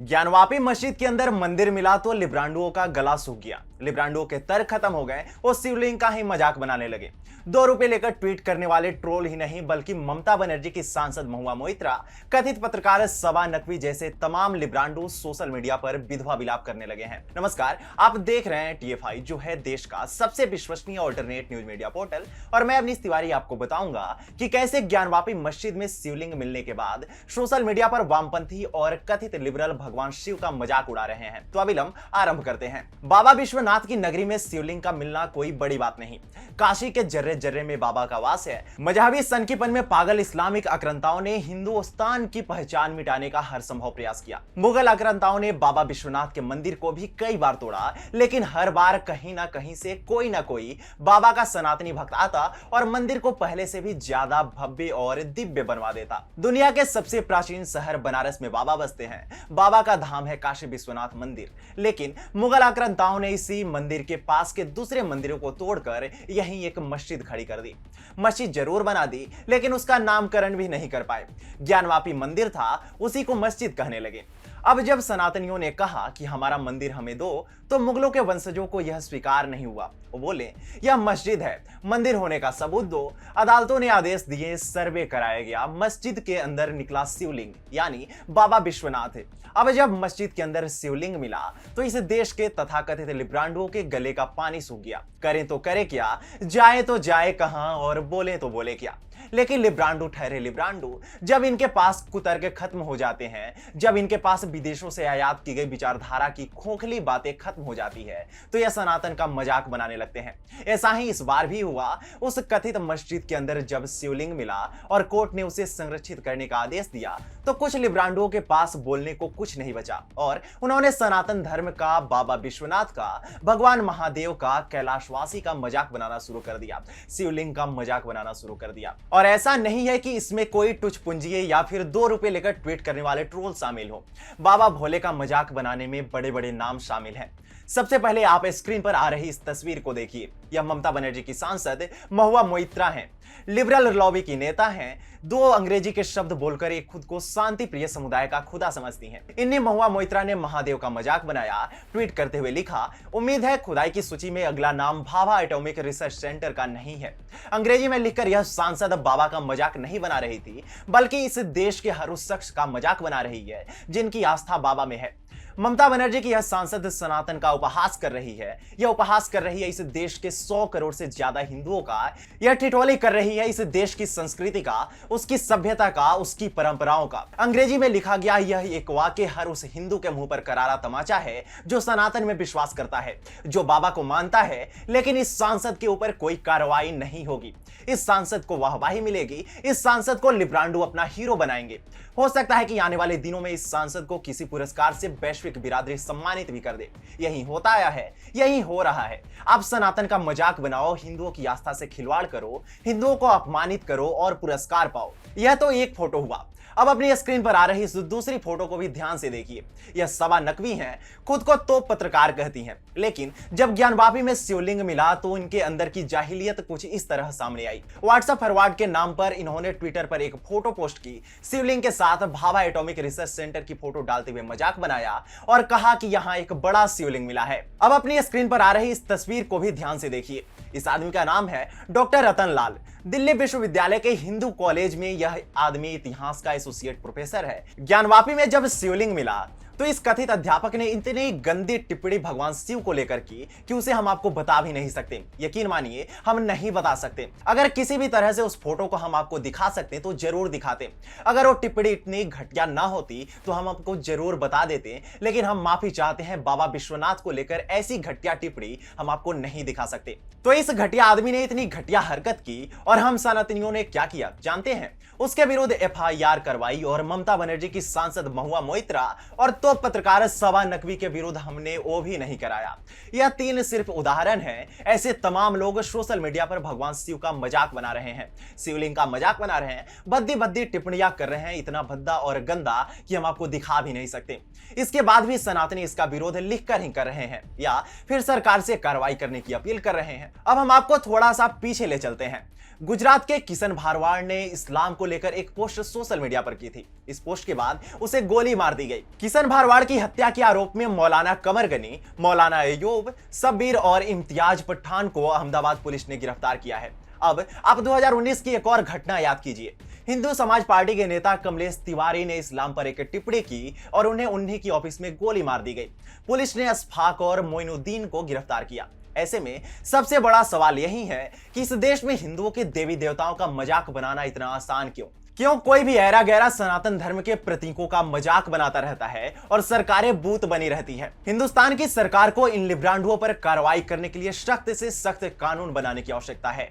ज्ञानवापी मस्जिद के अंदर मंदिर मिला तो लिब्रांडुओं का गला सूख गया। लिब्रांडुओं के तर्क खत्म हो गए, वो शिवलिंग का ही मजाक बनाने लगे। 2 रुपए लेकर ट्वीट करने वाले ट्रोल ही नहीं बल्कि ममता बनर्जी की सांसद महुआ मोइत्रा, कथित पत्रकार सबा नकवी जैसे तमाम लिब्रांडु सोशल मीडिया पर विधवा विलाप करने लगे हैं। नमस्कार, आप देख रहे हैं TFI, जो है देश का सबसे विश्वसनीय ऑल्टरनेट न्यूज मीडिया पोर्टल, और मैं अवनीश तिवारी आपको बताऊंगा कि कैसे ज्ञानवापी मस्जिद में शिवलिंग मिलने के बाद सोशल मीडिया पर वामपंथी और कथित लिबरल भगवान शिव का मजाक उड़ा रहे हैं। तो अविलंब आरंभ करते हैं। बाबा विश्वनाथ की नगरी में शिवलिंग का मिलना कोई बड़ी बात नहीं। काशी के जर्रे जर्रे में बाबा का वास है। मजहबी सनकीपन में पागल इस्लामिक आक्रांताओं ने हिंदुस्तान की पहचान मिटाने का हर संभव प्रयास किया। मुगल आक्रांताओं ने बाबा विश्वनाथ के मंदिर को भी कई बार तोड़ा, लेकिन हर बार कहीं ना कहीं से कोई ना कोई बाबा का सनातनी भक्त आता और मंदिर को पहले से भी ज्यादा भव्य और दिव्य बनवा देता। दुनिया के सबसे प्राचीन शहर बनारस में बाबा बसते हैं। बाबा का धाम है काशी विश्वनाथ मंदिर, लेकिन मुगल आक्रांताओं ने इसी मंदिर के पास के दूसरे मंदिरों को तोड़कर यहीं एक मस्जिद खड़ी कर दी। मस्जिद जरूर बना दी, लेकिन उसका नामकरण भी नहीं कर पाए। ज्ञानवापी मंदिर था, उसी को मस्जिद कहने लगे। अब जब सनातनियों ने कहा कि हमारा मंदिर हमें दो, तो मुगलों के वंशजों को यह स्वीकार नहीं हुआ। वो बोले, यह मस्जिद है, मंदिर होने का सबूत दो। अदालतों ने आदेश दिए, सर्वे कराया गया। मस्जिद के अंदर निकला शिवलिंग, यानी बाबा विश्वनाथ। अब जब मस्जिद के अंदर शिवलिंग मिला तो इस देश के तथाकथित लिब्रांडुओं के गले का पानी सूख गया। करें तो करे क्या, जाए तो जाए कहां, और बोले तो बोले क्या। लेकिन लिब्रांडु ठहरे लिब्रांडु। जब इनके पास कुतर्क खत्म हो जाते हैं, जब इनके पास विदेशों से आयात की गई विचारधारा की खोखली बातें खत्म हो जाती है, तो यह सनातन का मजाक बनाने लगते हैं। ऐसा ही इस बार भी हुआ। उस कथित मस्जिद के अंदर जब शिवलिंग मिला और कोर्ट ने उसे संरक्षित करने का आदेश दिया, तो कुछ लिब्रांडुओं के पास बोलने को कुछ नहीं बचा और उन्होंने सनातन धर्म का, बाबा विश्वनाथ का, भगवान महादेव का, कैलाशवासी का मजाक बनाना शुरू कर दिया। शिवलिंग का मजाक बनाना शुरू कर दिया। और ऐसा नहीं है कि इसमें कोई टुच पुंजिए या फिर 2 रुपए लेकर ट्वीट करने वाले ट्रोल शामिल हो। बाबा भोले का मजाक बनाने में बड़े बड़े नाम शामिल हैं। सबसे पहले आप स्क्रीन पर आ रही इस तस्वीर को देखिए। यह ममता बनर्जी की सांसद महुआ मोइत्रा हैं। लिबरल लॉबी की नेता हैं। 2 अंग्रेजी के शब्द बोलकर एक खुद को शांति प्रिय समुदाय का खुदा समझती हैं। इन्हीं महुआ मोइत्रा ने महादेव का मजाक बनाया। ट्वीट करते हुए लिखा, उम्मीद है खुदाई की सूची में अगला नाम भाभा एटॉमिक रिसर्च सेंटर का नहीं है। अंग्रेजी में लिखकर यह सांसद बाबा का मजाक नहीं बना रही थी, बल्कि इस देश के हर उस शख्स का मजाक बना रही है जिनकी आस्था बाबा में है। ममता बनर्जी की यह सांसद सनातन का उपहास कर रही है। यह उपहास कर रही है इस देश के 100 करोड़ से ज्यादा हिंदुओं का। यह ठिठोली कर रही है इस देश की संस्कृति का, उसकी सभ्यता का, उसकी परंपराओं का। अंग्रेजी में लिखा गया यह एक वाक्य हर उस हिंदू के मुंह पर करारा तमाचा है जो सनातन में विश्वास करता है, जो बाबा को मानता है। लेकिन इस सांसद के ऊपर कोई कार्रवाई नहीं होगी। इस सांसद को वाहवाही मिलेगी। इस सांसद को लिब्रांडु अपना हीरो बनाएंगे। हो सकता है कि आने वाले दिनों में इस सांसद को किसी पुरस्कार से वैश्विक बिरादरी सम्मानित भी कर दे। यही होता आया है, यही हो रहा है। आप सनातन का मजाक बनाओ, हिंदुओं की आस्था से खिलवाड़ करो, हिंदुओं को अपमानित करो और पुरस्कार पाओ। यह तो एक फोटो हुआ। अब अपनी स्क्रीन पर आ रही इस दूसरी फोटो को भी ध्यान से देखिए। यह सबा नकवी हैं, खुद को तो पत्रकार कहती हैं, लेकिन जब ज्ञानवापी में शिवलिंग मिला तो इनके अंदर की जाहिलियत कुछ इस तरह सामने आई। व्हाट्सएप फॉरवर्ड के नाम पर इन्होंने ट्विटर पर एक फोटो पोस्ट की। शिवलिंग के साथ भाभा एटॉमिक रिसर्च सेंटर की फोटो डालते हुए मजाक बनाया और कहा कि यहाँ एक बड़ा शिवलिंग मिला है। अब अपनी स्क्रीन पर आ रही इस तस्वीर को भी ध्यान से देखिए। इस आदमी का नाम है डॉक्टर रतन लाल। दिल्ली विश्वविद्यालय के हिंदू कॉलेज में यह आदमी इतिहास का एसोसिएट प्रोफेसर है। ज्ञानवापी में जब शिवलिंग मिला तो इस कथित अध्यापक ने इतनी गंदी टिप्पणी भगवान शिव को लेकर की कि उसे हम आपको बता भी नहीं सकते। यकीन मानिए, हम नहीं बता सकते। अगर किसी भी तरह से उस फोटो को हम आपको दिखा सकते तो जरूर दिखाते। अगर वो टिप्पणी इतनी घटिया ना होती तो हम आपको जरूर बता देते, लेकिन हम माफी चाहते हैं। बाबा विश्वनाथ को लेकर ऐसी घटिया टिप्पणी हम आपको नहीं दिखा सकते। तो इस घटिया आदमी ने इतनी घटिया हरकत की और हम सनातनियों ने क्या किया जानते हैं? उसके विरुद्ध FIR करवाई और ममता बनर्जी की सांसद महुआ मोइत्रा और तो पत्रकार सबा नकवी के विरुद्ध हमने वो भी नहीं कराया। यह 3 सिर्फ उदाहरण है। ऐसे तमाम लोग सोशल मीडिया पर भगवान शिव का मजाक बना रहे हैं, शिवलिंग का मजाक बना रहे हैं, भद्दी भद्दी टिप्पणियां कर रहे हैं, इतना भद्दा और गंदा कि हम आपको दिखा भी नहीं सकते। इसके बाद भी सनातनी इसका विरोध लिखकर ही कर रहे हैं या फिर सरकार से कार्रवाई करने की अपील कर रहे हैं। अब हम आपको थोड़ा सा पीछे ले चलते हैं। गुजरात के किशन भारवाड़ ने इस्लाम को लेकर एक पोस्ट सोशल मीडिया पर की थी। इस पोस्ट के बाद उसे गोली मार दी गई। किशन भारवाड़ की हत्या के आरोप में मौलाना कमर गनी, मौलाना अयूब, शब्बीर और इम्तियाज पठान को अहमदाबाद पुलिस ने गिरफ्तार किया है। अब आप 2019 की एक और घटना याद कीजिए। हिंदू समाज पार्टी के नेता कमलेश तिवारी ने इस्लाम पर एक टिप्पणी की और उन्हीं की ऑफिस में गोली मार दी गई। पुलिस ने अशफाक और मोइनुद्दीन को गिरफ्तार किया। ऐसे में सबसे बड़ा सवाल यही है कि इस देश में हिंदुओं के देवी देवताओं का मजाक बनाना इतना आसान क्यों कोई भी ऐरा गहरा सनातन धर्म के प्रतीकों का मजाक बनाता रहता है और सरकारें बूत बनी रहती है। हिंदुस्तान की सरकार को इन लिब्रांडुओं पर कार्रवाई करने के लिए सख्त से सख्त कानून बनाने की आवश्यकता है।